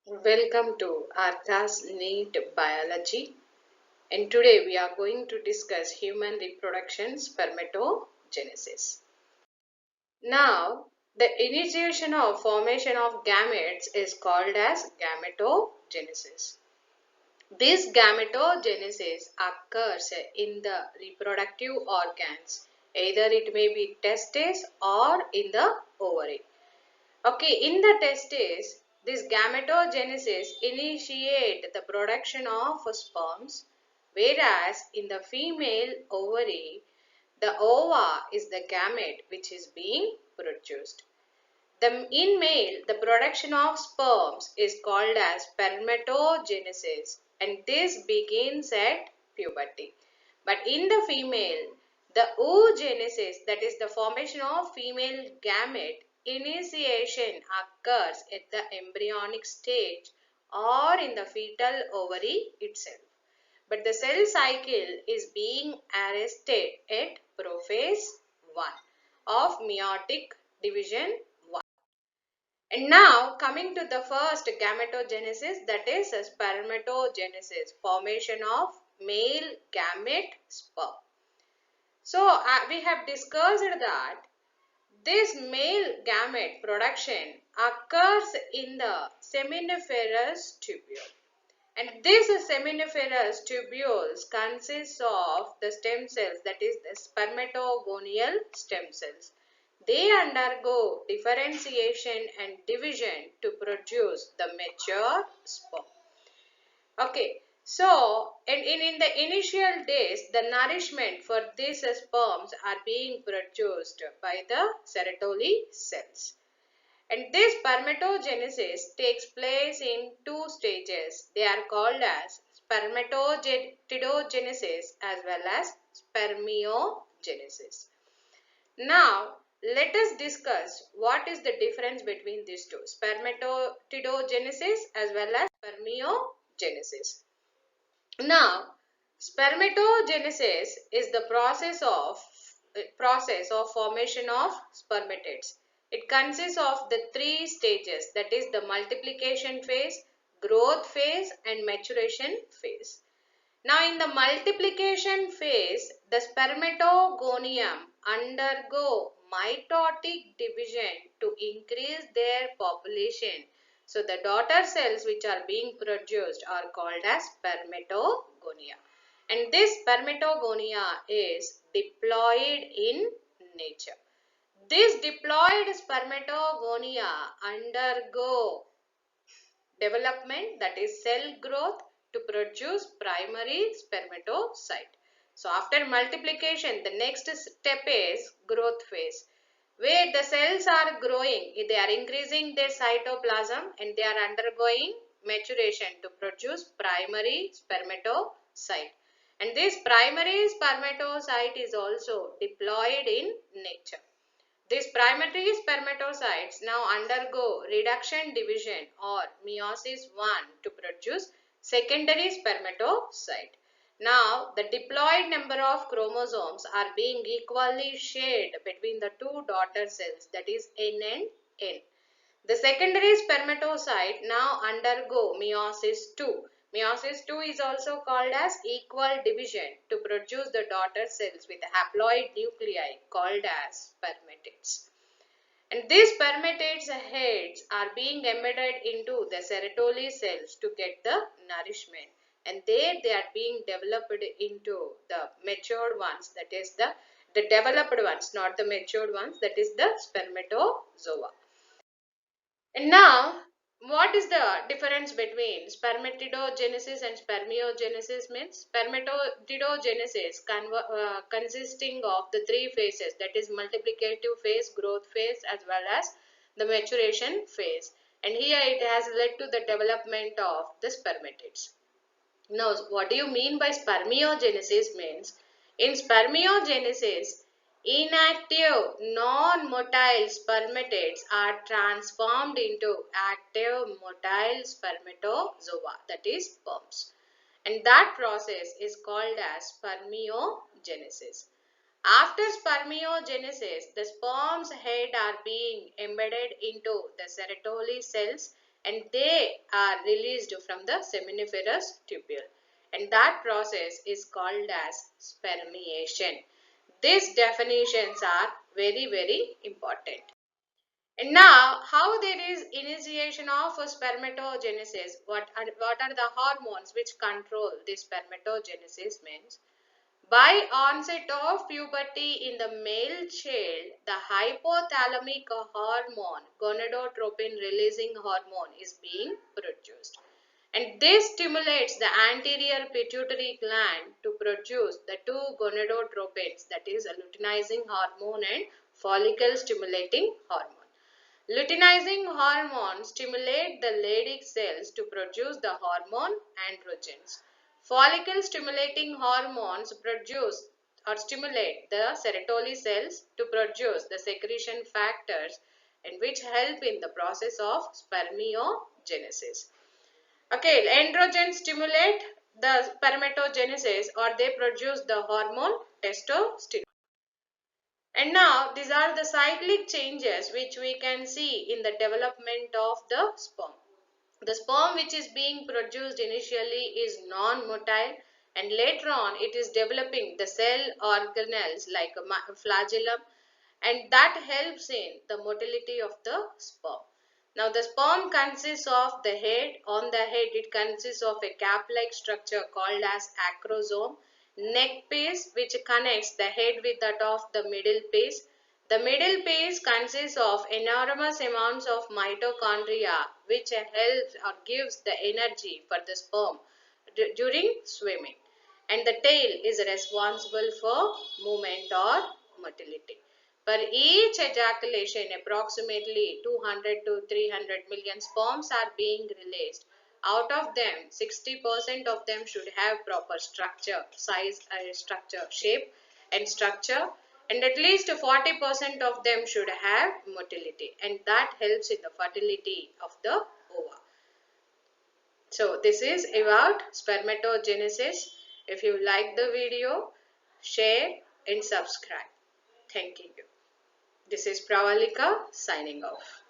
Welcome to our class NEET Biology, and today we are going to discuss human reproduction spermatogenesis. Now, the initiation of formation of gametes is called as gametogenesis. This gametogenesis occurs in the reproductive organs, either it may be testes or in the ovary. Okay, in the testes, this gametogenesis initiate the production of sperms, whereas in the female ovary, the ova is the gamete which is being produced. In male, the production of sperms is called as spermatogenesis, and this begins at puberty. But in the female, the oogenesis, that is the formation of female gamete, initiation occurs at the embryonic stage or in the fetal ovary itself. But the cell cycle is being arrested at prophase 1 of meiotic division 1. And now coming to the first gametogenesis, that is spermatogenesis, formation of male gamete sperm. So we have discussed that this male gamete production occurs in the seminiferous tubule. And these seminiferous tubules consist of the stem cells, that is the spermatogonial stem cells. They undergo differentiation and division to produce the mature sperm. Okay, so in the initial days, the nourishment for these sperms are being produced by the Sertoli cells. And this spermatogenesis takes place in two stages. They are called as spermatogenesis as well as spermiogenesis. Now, let us discuss what is the difference between these two, spermatogenesis as well as spermiogenesis. Now, spermatogenesis is the process of formation of spermatids. It consists of the three stages, that is the multiplication phase, growth phase and maturation phase. Now in the multiplication phase, the spermatogonium undergo mitotic division to increase their population. So the daughter cells which are being produced are called as spermatogonia. And this spermatogonia is diploid in nature. This diploid spermatogonia undergo development, that is cell growth, to produce primary spermatocyte. So after multiplication, the next step is growth phase, where the cells are growing, they are increasing their cytoplasm and they are undergoing maturation to produce primary spermatocyte. And this primary spermatocyte is also diploid in nature. These primary spermatocytes now undergo reduction division or meiosis 1 to produce secondary spermatocyte. Now, the diploid number of chromosomes are being equally shared between the two daughter cells, that is N and N. The secondary spermatocyte now undergo meiosis 2. Meiosis 2 is also called as equal division to produce the daughter cells with haploid nuclei called as spermatids. And these spermatids heads are being embedded into the Sertoli cells to get the nourishment. And there they are being developed into the matured ones, that is the developed ones, not the matured ones, that is the spermatozoa. And now, what is the difference between spermatogenesis and spermiogenesis means? Spermatogenesis consisting of the three phases, that is multiplicative phase, growth phase as well as the maturation phase. And here it has led to the development of the spermatids. Now, what do you mean by spermiogenesis means? In spermiogenesis, inactive non-motile spermatids are transformed into active motile spermatozoa, that is sperms. And that process is called as spermiogenesis. After spermiogenesis, the sperm's head are being embedded into the Sertoli cells and they are released from the seminiferous tubule, and that process is called as spermiation. These definitions are very important. And now, how there is initiation of spermatogenesis? What are the hormones which control this spermatogenesis means? By onset of puberty in the male child, the hypothalamic hormone, gonadotropin releasing hormone, is being produced. And this stimulates the anterior pituitary gland to produce the two gonadotropins, that is luteinizing hormone and follicle stimulating hormone. Luteinizing hormones stimulate the Leydig cells to produce the hormone androgens. Follicle stimulating hormones produce or stimulate the Sertoli cells to produce the secretion factors, and which help in the process of spermiogenesis. Okay, androgens stimulate the spermatogenesis, or they produce the hormone testosterone. And now these are the cyclic changes which we can see in the development of the sperm. The sperm which is being produced initially is non-motile, and later on it is developing the cell organelles like a flagellum, and that helps in the motility of the sperm. Now the sperm consists of the head. On the head it consists of a cap-like structure called as acrosome, neck piece which connects the head with that of the middle piece. The middle piece consists of enormous amounts of mitochondria which helps or gives the energy for the sperm during swimming, and the tail is responsible for movement or motility. For each ejaculation, approximately 200 to 300 million sperms are being released. Out of them, 60% of them should have proper structure, size, structure, shape and structure, and at least 40% of them should have motility, and that helps in the fertility of the ova. So this is about spermatogenesis. If you like the video, share and subscribe. Thank you. This is Pravalika signing off.